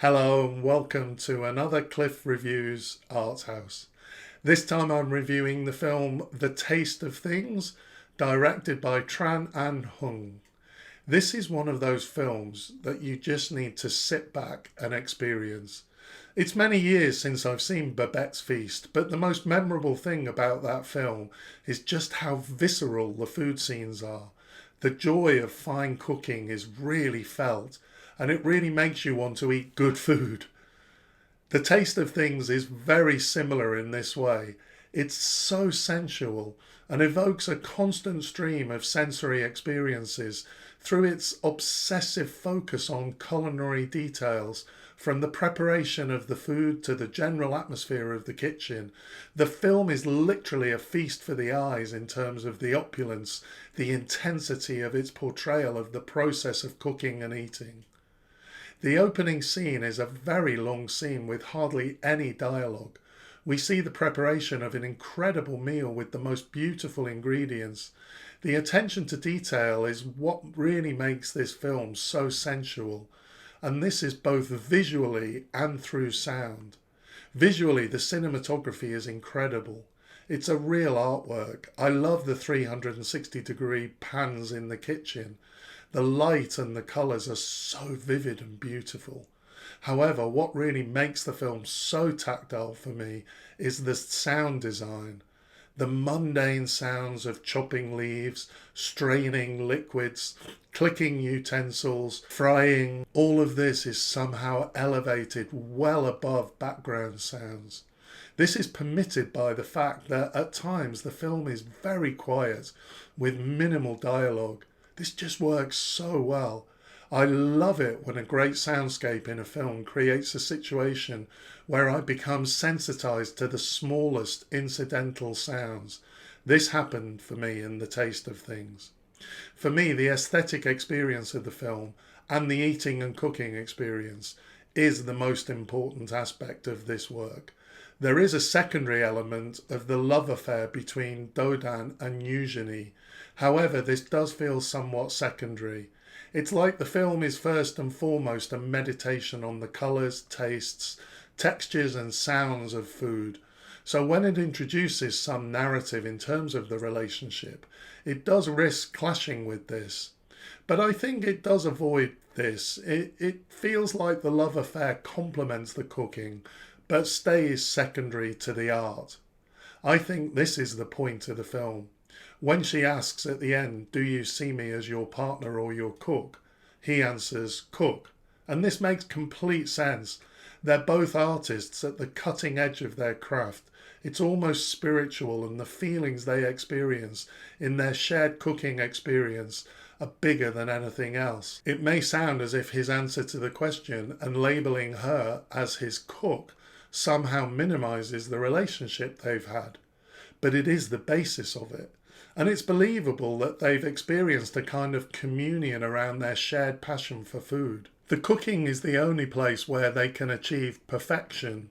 Hello and welcome to another Cliff Reviews Art House. This time I'm reviewing the film The Taste of Things, directed by Tran and Hung. This is one of those films that you just need to sit back and experience. It's many years since I've seen Babette's Feast, but the most memorable thing about that film is just how visceral the food scenes are. The joy of fine cooking is really felt, and it really makes you want to eat good food. The Taste of Things is very similar in this way. It's so sensual and evokes a constant stream of sensory experiences through its obsessive focus on culinary details, from the preparation of the food to the general atmosphere of the kitchen. The film is literally a feast for the eyes in terms of the opulence, the intensity of its portrayal of the process of cooking and eating. The opening scene is a very long scene with hardly any dialogue. We see the preparation of an incredible meal with the most beautiful ingredients. The attention to detail is what really makes this film so sensual, and this is both visually and through sound. Visually, the cinematography is incredible. It's a real artwork. I love the 360-degree pans in the kitchen. The light and the colours are so vivid and beautiful. However, what really makes the film so tactile for me is the sound design. The mundane sounds of chopping leaves, straining liquids, clicking utensils, frying, all of this is somehow elevated well above background sounds. This is permitted by the fact that at times the film is very quiet with minimal dialogue. This just works so well. I love it when a great soundscape in a film creates a situation where I become sensitized to the smallest incidental sounds. This happened for me in The Taste of Things. For me, the aesthetic experience of the film and the eating and cooking experience is the most important aspect of this work. There is a secondary element of the love affair between Dodan and Eugenie. However, this does feel somewhat secondary. It's like the film is first and foremost a meditation on the colours, tastes, textures and sounds of food. So when it introduces some narrative in terms of the relationship, it does risk clashing with this. But I think it does avoid this. It feels like the love affair complements the cooking, but stays secondary to the art. I think this is the point of the film. When she asks at the end, "Do you see me as your partner or your cook?" he answers, "Cook." And this makes complete sense. They're both artists at the cutting edge of their craft. It's almost spiritual, and the feelings they experience in their shared cooking experience are bigger than anything else. It may sound as if his answer to the question and labelling her as his cook somehow minimises the relationship they've had, but it is the basis of it. And it's believable that they've experienced a kind of communion around their shared passion for food. The cooking is the only place where they can achieve perfection.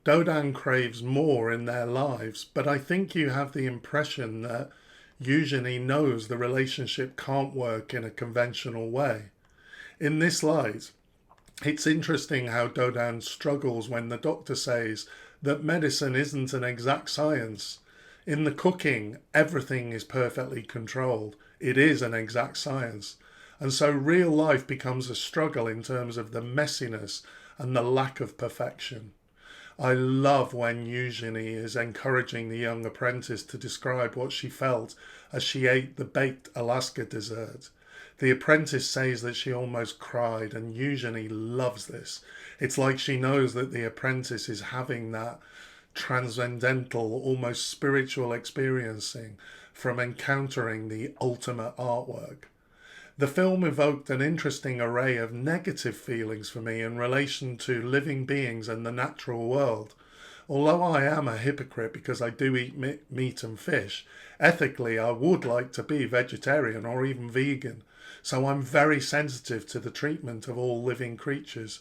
Dodan craves more in their lives, but I think you have the impression that Eugenie knows the relationship can't work in a conventional way. In this light, it's interesting how Dodan struggles when the doctor says that medicine isn't an exact science. In the cooking, everything is perfectly controlled. It is an exact science. And so real life becomes a struggle in terms of the messiness and the lack of perfection. I love when Eugenie is encouraging the young apprentice to describe what she felt as she ate the baked Alaska dessert. The apprentice says that she almost cried, and Eugenie loves this. It's like she knows that the apprentice is having that transcendental, almost spiritual experiencing from encountering the ultimate artwork. The film evoked an interesting array of negative feelings for me in relation to living beings and the natural world. Although I am a hypocrite because I do eat meat and fish, ethically I would like to be vegetarian or even vegan, so I'm very sensitive to the treatment of all living creatures.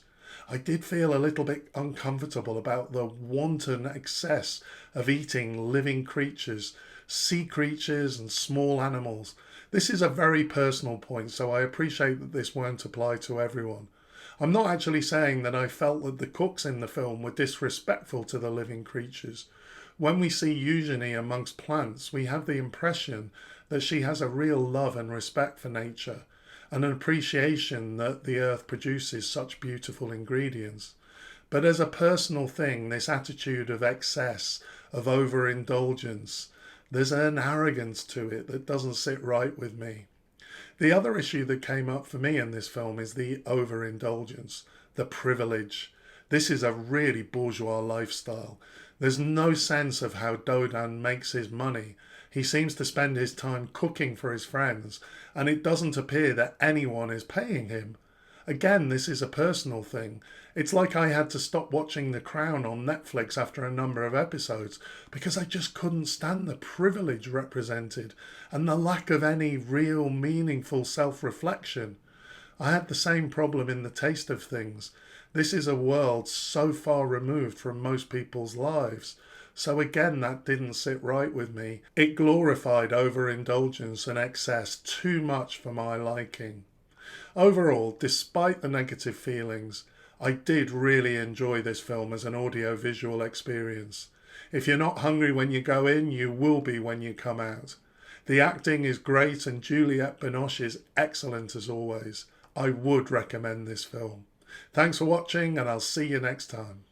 I did feel a little bit uncomfortable about the wanton excess of eating living creatures, sea creatures and small animals. This is a very personal point, so I appreciate that this won't apply to everyone. I'm not actually saying that I felt that the cooks in the film were disrespectful to the living creatures. When we see Eugenie amongst plants, we have the impression that she has a real love and respect for nature and an appreciation that the earth produces such beautiful ingredients. But as a personal thing, this attitude of excess, of overindulgence, there's an arrogance to it that doesn't sit right with me. The other issue that came up for me in this film is the overindulgence, the privilege. This is a really bourgeois lifestyle. There's no sense of how Dodan makes his money. He seems to spend his time cooking for his friends, and it doesn't appear that anyone is paying him. Again, this is a personal thing. It's like I had to stop watching The Crown on Netflix after a number of episodes because I just couldn't stand the privilege represented and the lack of any real meaningful self-reflection. I had the same problem in The Taste of Things. This is a world so far removed from most people's lives. So again, that didn't sit right with me. It glorified overindulgence and excess too much for my liking. Overall, despite the negative feelings, I did really enjoy this film as an audio-visual experience. If you're not hungry when you go in, you will be when you come out. The acting is great and Juliette Binoche is excellent as always. I would recommend this film. Thanks for watching and I'll see you next time.